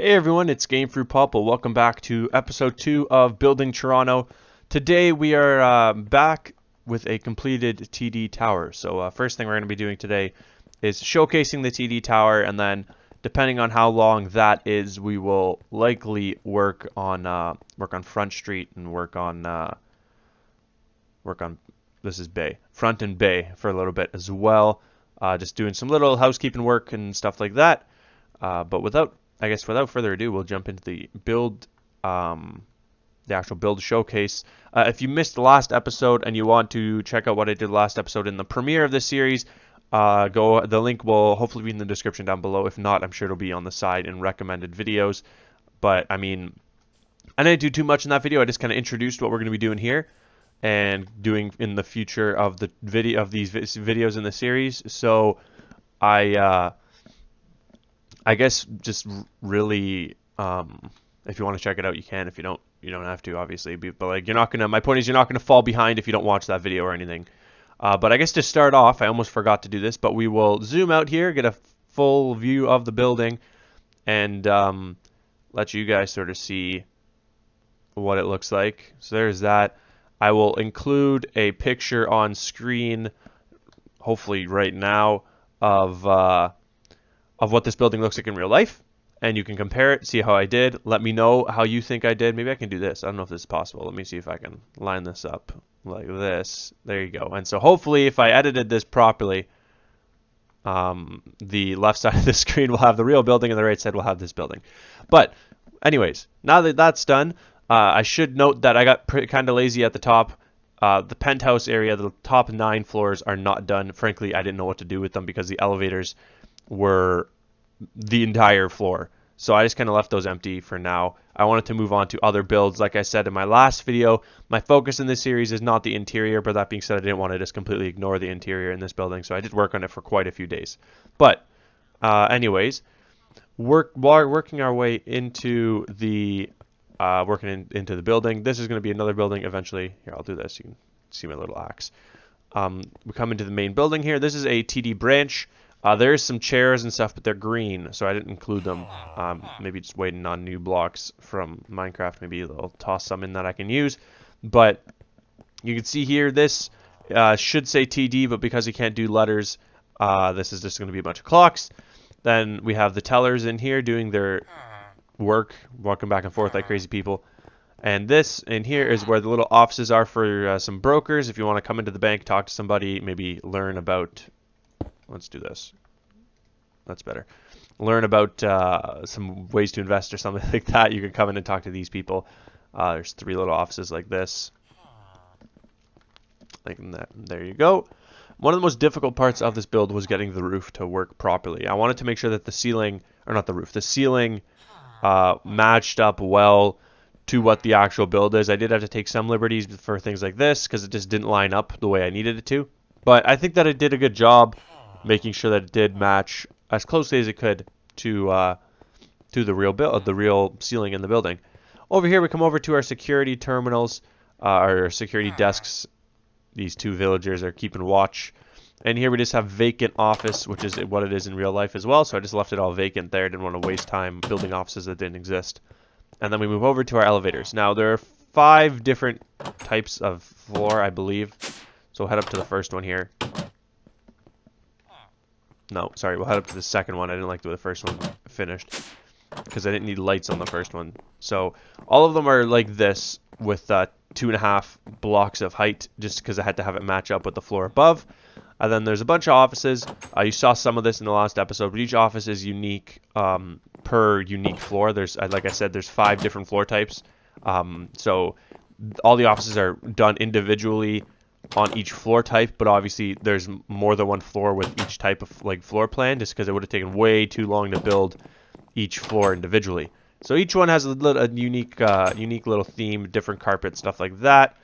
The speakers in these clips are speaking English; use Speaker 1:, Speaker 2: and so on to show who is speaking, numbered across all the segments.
Speaker 1: Hey everyone, it's Gamefruitpulp. Welcome back to episode 2 of Building Toronto. Today we are back with a completed TD tower. So first thing we're going to be doing today is showcasing the TD tower, and then depending on how long that is, we will likely work on Front Street and work on this is Bay, Front and Bay for a little bit as well. Just doing some little housekeeping work and stuff like that. But without further ado, we'll jump into the build, the actual build showcase. If you missed the last episode and you want to check out what I did last episode in the premiere of this series, the link will hopefully be in the description down below. If not, I'm sure it'll be on the side in recommended videos. But I mean, I didn't do too much in that video. I just kind of introduced what we're going to be doing here and doing in the future of the video of these videos in the series. So I guess just really, if you want to check it out, you can. If you don't, you don't have to, obviously. But like, you're not gonna. My point is, you're not gonna fall behind if you don't watch that video or anything. But I guess to start off, I almost forgot to do this, but we will zoom out here, get a full view of the building, and let you guys sort of see what it looks like. So there's that. I will include a picture on screen, hopefully right now, of what this building looks like in real life, and you can compare it, see how I did. Let me know how you think I did. Maybe I can do this. I don't know if this is possible. Let me see if I can line this up like this. There you go. And so hopefully if I edited this properly, the left side of the screen will have the real building and the right side will have this building. But anyways, now that that's done, I should note that I got kind of lazy at the top. The penthouse area, the top 9 floors are not done. Frankly, I didn't know what to do with them because the elevators were the entire floor. So I just kind of left those empty for now. I wanted to move on to other builds. Like I said in my last video, my focus in this series is not the interior, but that being said, I didn't want to just completely ignore the interior in this building, so I did work on it for quite a few days. But anyways, working our way into the into the building. This is going to be another building eventually. Here, I'll do this. You can see my little axe. We come into the main building here. This is a TD branch. There's some chairs and stuff, but they're green, so I didn't include them. Maybe just waiting on new blocks from Minecraft. Maybe they'll toss some in that I can use. But you can see here, this should say TD, but because you can't do letters, this is just going to be a bunch of clocks. Then we have the tellers in here doing their work, walking back and forth like crazy people. And this in here is where the little offices are for some brokers. If you want to come into the bank, talk to somebody, maybe learn about... Let's do this. That's better. Learn about some ways to invest or something like that. You can come in and talk to these people. There's 3 little offices like this. Like that. There you go. One of the most difficult parts of this build was getting the roof to work properly. I wanted to make sure that the ceiling, or not the roof, the ceiling matched up well to what the actual build is. I did have to take some liberties for things like this because it just didn't line up the way I needed it to. But I think that it did a good job making sure that it did match as closely as it could to the real build, the real ceiling in the building. Over here, we come over to our security terminals, our security desks. These 2 villagers are keeping watch. And here we just have vacant office, which is what it is in real life as well. So I just left it all vacant there. Didn't want to waste time building offices that didn't exist. And then we move over to our elevators. Now, there are 5 different types of floor, I believe. So we'll head up to the first one here. No, sorry, we'll head up to the second one. I didn't like the way the first one finished because I didn't need lights on the first one. So all of them are like this with 2.5 blocks of height just because I had to have it match up with the floor above. And then there's a bunch of offices. You saw some of this in the last episode, but each office is unique per unique floor. There's, like I said, there's 5 different floor types. So all the offices are done individually on each floor type, but obviously there's more than one floor with each type of like floor plan, just because it would have taken way too long to build each floor individually. So each one has a unique little theme, different carpet, stuff like that.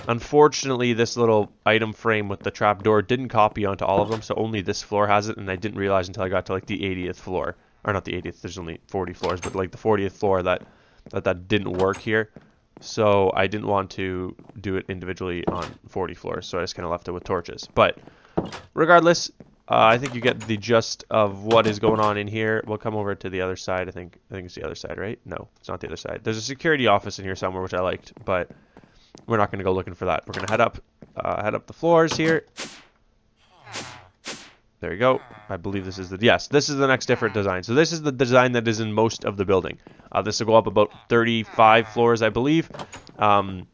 Speaker 1: Unfortunately, this little item frame with the trapdoor didn't copy onto all of them, so only this floor has it, and I didn't realize until I got to like the 80th floor, or not the 80th. There's only 40 floors, but like the 40th floor that didn't work here. So I didn't want to do it individually on 40 floors, so I just kind of left it with torches. But regardless, I think you get the gist of what is going on in here. We'll come over to the other side. I think it's the other side, right? No, it's not the other side. There's a security office in here somewhere, which I liked, but we're not going to go looking for that. We're going to head up the floors here. There you go. I believe this is this is the next different design. So this is the design that is in most of the building. This will go up about 35 floors, I believe. And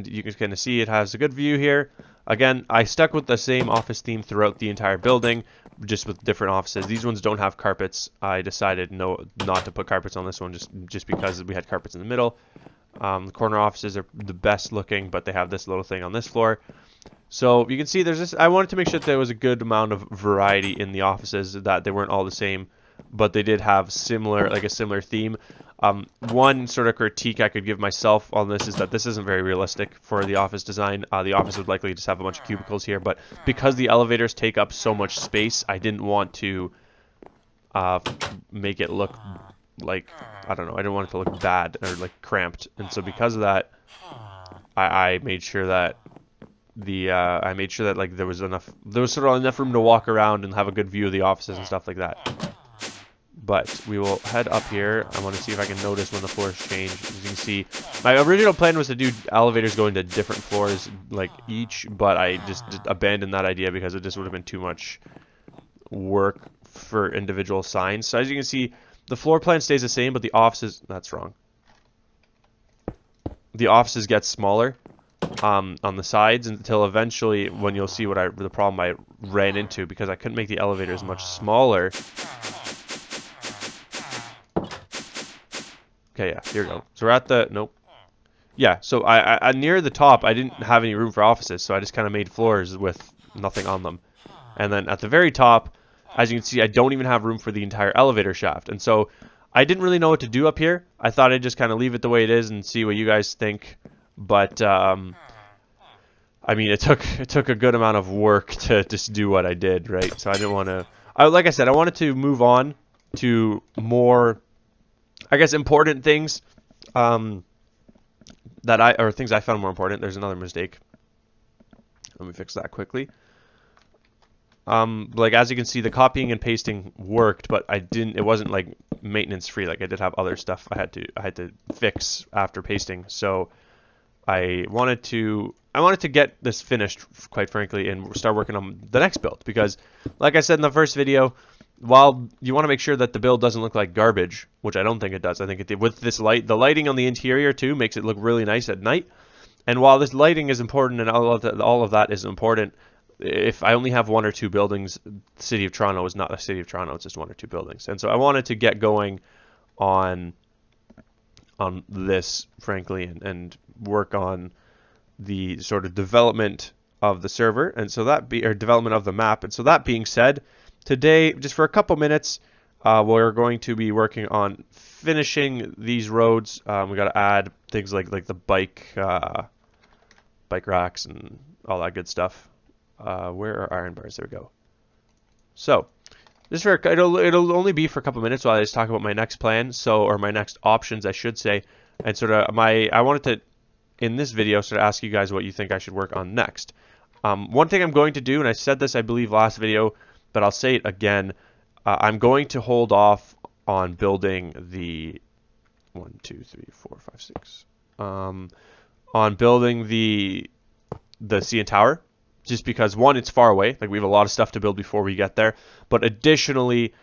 Speaker 1: you can kind of see it has a good view here. Again, I stuck with the same office theme throughout the entire building, just with different offices. These ones don't have carpets. I decided not to put carpets on this one just because we had carpets in the middle. The corner offices are the best looking, but they have this little thing on this floor. So you can see there's this. I wanted to make sure that there was a good amount of variety in the offices, that they weren't all the same, but they did have a similar theme. One sort of critique I could give myself on this is that this isn't very realistic for the office design. The office would likely just have a bunch of cubicles here, but because the elevators take up so much space, I didn't want to make it look like, I don't know, I didn't want it to look bad or like cramped. And so because of that, I made sure that like there was sort of enough room to walk around and have a good view of the offices and stuff like that. But we will head up here. I want to see if I can notice when the floors change. As you can see, my original plan was to do elevators going to different floors, like each, but I just abandoned that idea because it just would have been too much work for individual signs. So as you can see, the floor plan stays the same, but the offices, that's wrong. The offices get smaller on the sides until eventually, when you'll see the problem I ran into, because I couldn't make the elevators much smaller. Okay, yeah, here we go. So we're at the, nope. Yeah, so I near the top, I didn't have any room for offices, so I just kind of made floors with nothing on them. And then at the very top, as you can see, I don't even have room for the entire elevator shaft. And so I didn't really know what to do up here. I thought I'd just kind of leave it the way it is and see what you guys think. But, I mean, it took a good amount of work to just do what I did, right? So I didn't want to, like I said, I wanted to move on to more, I guess, important things things I found more important. There's another mistake. Let me fix that quickly. Like as you can see, the copying and pasting worked, but it wasn't like maintenance free. Like I did have other stuff I had to fix after pasting. So I wanted to get this finished, quite frankly, and start working on the next build, because like I said in the first video, while you want to make sure that the build doesn't look like garbage, which I don't think it does. I think with this the lighting on the interior too makes it look really nice at night. And while this lighting is important and all of that is important, if I only have one or two buildings, the City of Toronto is not the City of Toronto, it's just one or two buildings. And so I wanted to get going on this, frankly, and work on the sort of development of the server, and so development of the map. And so that being said, today, just for a couple minutes, we're going to be working on finishing these roads. We got to add things like the bike racks and all that good stuff. Where are iron bars? There we go. So, it'll only be for a couple minutes while I just talk about my next plan, or my next options, I should say, and sort of I wanted to, in this video, sort of ask you guys what you think I should work on next. One thing I'm going to do, and I said this, I believe, last video, but I'll say it again. I'm going to hold off on building the 1, 2, 3, 4, 5, 6. On building the CN Tower, just because one, it's far away. Like we have a lot of stuff to build before we get there, but additionally,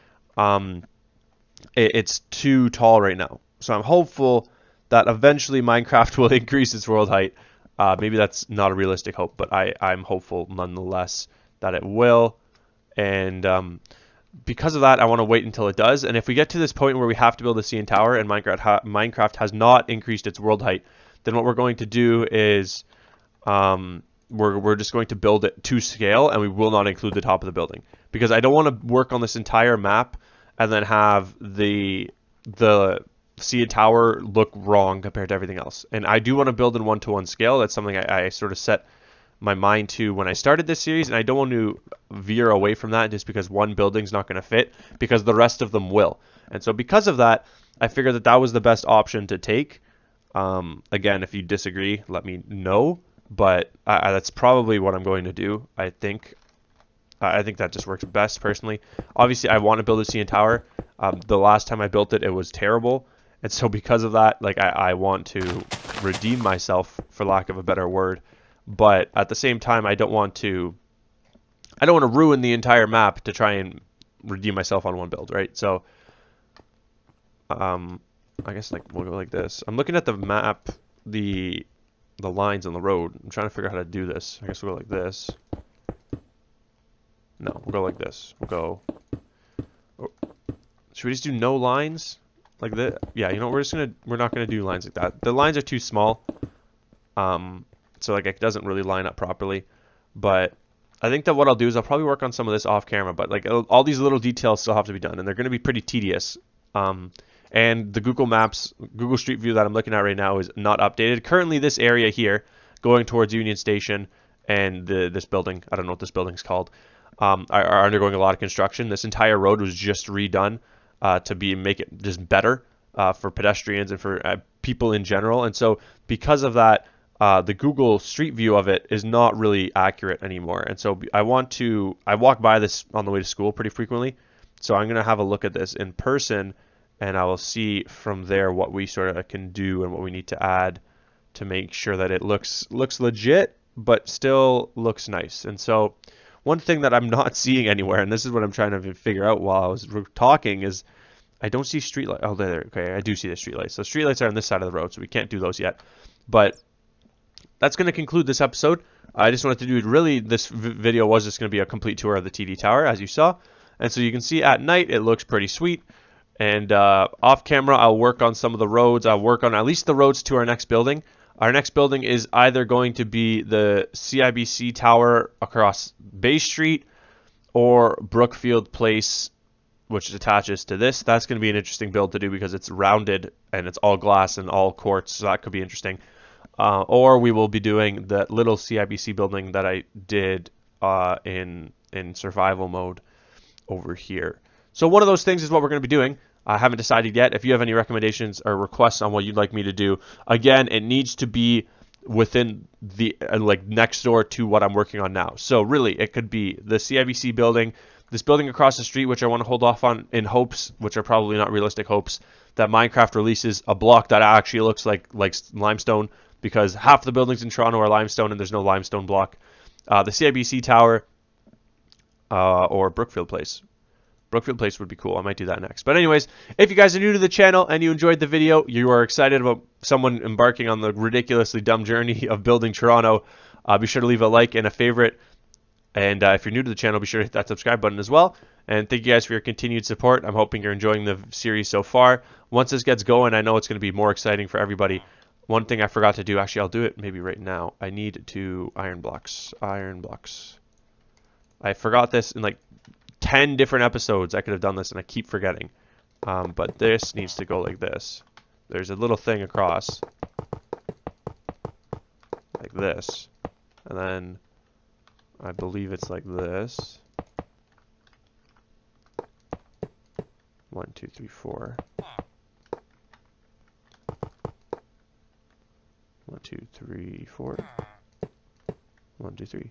Speaker 1: it's too tall right now. So I'm hopeful that eventually Minecraft will increase its world height. Maybe that's not a realistic hope, but I'm hopeful nonetheless that it will. And because of that, I want to wait until it does. And if we get to this point where we have to build a CN Tower and Minecraft has not increased its world height, then what we're going to do is we're just going to build it to scale, and we will not include the top of the building, because I don't want to work on this entire map and then have the CN Tower look wrong compared to everything else. And I do want to build in 1-to-1 scale. That's something I sort of set my mind to when I started this series, and I don't want to veer away from that just because one building's not going to fit, because the rest of them will. And so because of that, I figured that was the best option to take. Again, if you disagree, let me know, but that's probably what I'm going to do, I think. I think that just works best personally. Obviously, I want to build a CN tower. The last time I built it, it was terrible. And so because of that, like I want to redeem myself, for lack of a better word. But at the same time, I don't want to ruin the entire map to try and redeem myself on one build, right? So I guess like we'll go like this. I'm looking at the map, the lines on the road. I'm trying to figure out how to do this. I guess we'll go like this. No, we'll go like this. We'll go. Oh, should we just do no lines like that? Yeah, you know, we're not gonna do lines like that. The lines are too small. So like it doesn't really line up properly. But I think that what I'll do is I'll probably work on some of this off camera. But like all these little details still have to be done, and they're gonna be pretty tedious. And the Google Street View that I'm looking at right now is not updated. Currently, this area here, going towards Union Station and this building, I don't know what this building's called, are undergoing a lot of construction. This entire road was just redone to make it just better for pedestrians and for people in general. And so because of that, the Google Street View of it is not really accurate anymore. And so I walk by this on the way to school pretty frequently. So I'm going to have a look at this in person, and I will see from there what we sort of can do and what we need to add to make sure that it looks legit, but still looks nice. And so one thing that I'm not seeing anywhere, and this is what I'm trying to figure out while I was talking, is I don't see street lights. Oh, there. Okay, I do see the street lights. So street lights are on this side of the road, so we can't do those yet. But that's going to conclude this episode. I just wanted to do really, this video was just going to be a complete tour of the TD Tower, as you saw. And so you can see at night, it looks pretty sweet. And off camera, I'll work on some of the roads. I'll work on at least the roads to our next building. Our next building is either going to be the CIBC Tower across Bay Street or Brookfield Place, which attaches to this. That's going to be an interesting build to do because it's rounded and it's all glass and all quartz, so that could be interesting. Or we will be doing the little CIBC building that I did in survival mode over here. So one of those things is what we're going to be doing. I haven't decided yet. If you have any recommendations or requests on what you'd like me to do, again, it needs to be within the like next door to what I'm working on now. So really, it could be the CIBC building, this building across the street, which I want to hold off on in hopes, which are probably not realistic hopes, that Minecraft releases a block that actually looks like limestone, because half the buildings in Toronto are limestone and there's no limestone block. The CIBC Tower or Brookfield Place. Brookfield Place would be cool. I might do that next. But anyways, if you guys are new to the channel and you enjoyed the video, you are excited about someone embarking on the ridiculously dumb journey of building Toronto, be sure to leave a like and a favorite. And if you're new to the channel, be sure to hit that subscribe button as well. And thank you guys for your continued support. I'm hoping you're enjoying the series so far. Once this gets going, I know it's going to be more exciting for everybody. One thing I forgot to do, actually I'll do it maybe right now. I need to iron blocks. I forgot this in like 10 different episodes. I could have done this and I keep forgetting. But this needs to go like this. There's a little thing across like this. And then I believe it's like this. 1, 2, 3, 4. 1, 2, 3, 4. 1, 2, 3.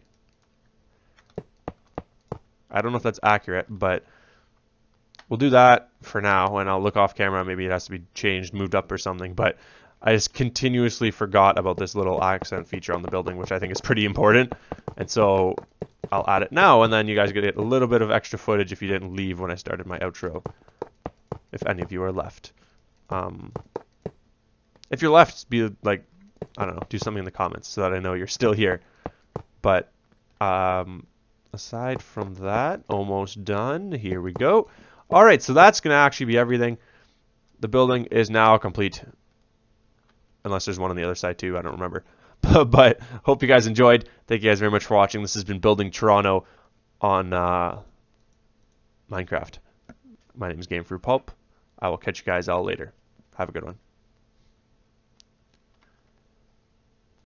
Speaker 1: I don't know if that's accurate, but we'll do that for now, and I'll look off camera. Maybe it has to be changed, moved up or something, but I just continuously forgot about this little accent feature on the building, which I think is pretty important, and so I'll add it now, and then you guys get a little bit of extra footage if you didn't leave when I started my outro, if any of you are left. If you're left, be like, I don't know, do something in the comments so that I know you're still here. But aside from that, almost done. Here we go. All right, so that's going to actually be everything. The building is now complete. Unless there's one on the other side too, I don't remember. But hope you guys enjoyed. Thank you guys very much for watching. This has been Building Toronto on Minecraft. My name is Gamefruitpulp. I will catch you guys all later. Have a good one.